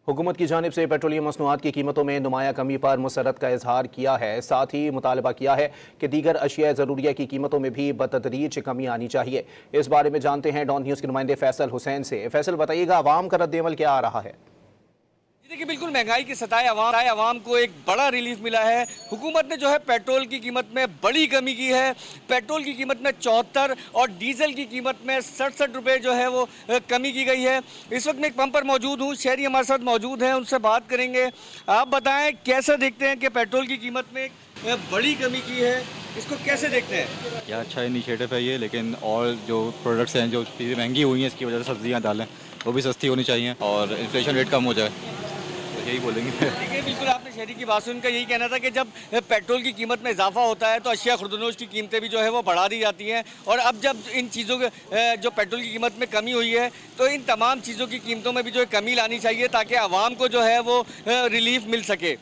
हुकूमत की जानिब से पेट्रोलियम मसनूआत की कीमतों में नुमाया कमी पर मुसरत का इजहार किया है। साथ ही मुतालबा किया है कि दीगर अशिया ज़रूरिया की कीमतों में भी बतदरीज कमी आनी चाहिए। इस बारे में जानते हैं डॉन न्यूज़ के नुमाइंदे फैसल हुसैन से। फैसल, बताइएगा अवाम का रद्द-ए-अमल क्या आ रहा है? देखिए, बिल्कुल महंगाई की सताए अवाम को एक बड़ा रिलीफ मिला है। हुकूमत ने जो है पेट्रोल की कीमत में बड़ी कमी की है। पेट्रोल की कीमत में 74 और डीजल की कीमत में 67 रुपये जो है वो कमी की गई है। इस वक्त मैं एक पंप पर मौजूद हूँ, शहरी हमारे साथ मौजूद हैं, उनसे बात करेंगे। आप बताएं, कैसे देखते हैं कि पेट्रोल की कीमत में बड़ी कमी की है, इसको कैसे देखते हैं? यह अच्छा इनिशिएटिव है ये, लेकिन और जो प्रोडक्ट्स हैं जो चीज़ें महंगी हुई हैं इसकी वजह से सब्जियां दालें वो भी सस्ती होनी चाहिए और इन्फ्लेशन रेट कम हो जाए, तो यही बोलेंगे। देखिए, बिल्कुल आपने शहरी की बात सुन, उनका यही कहना था कि जब पेट्रोल की कीमत में इजाफा होता है तो अशिया खुर्दनोश की कीमतें भी जो है वो बढ़ा दी जाती हैं, और अब जब इन चीज़ों के जो पेट्रोल की कीमत में कमी हुई है तो इन तमाम चीज़ों की कीमतों में भी जो है कमी लानी चाहिए ताकि आवाम को जो है वो रिलीफ मिल सके।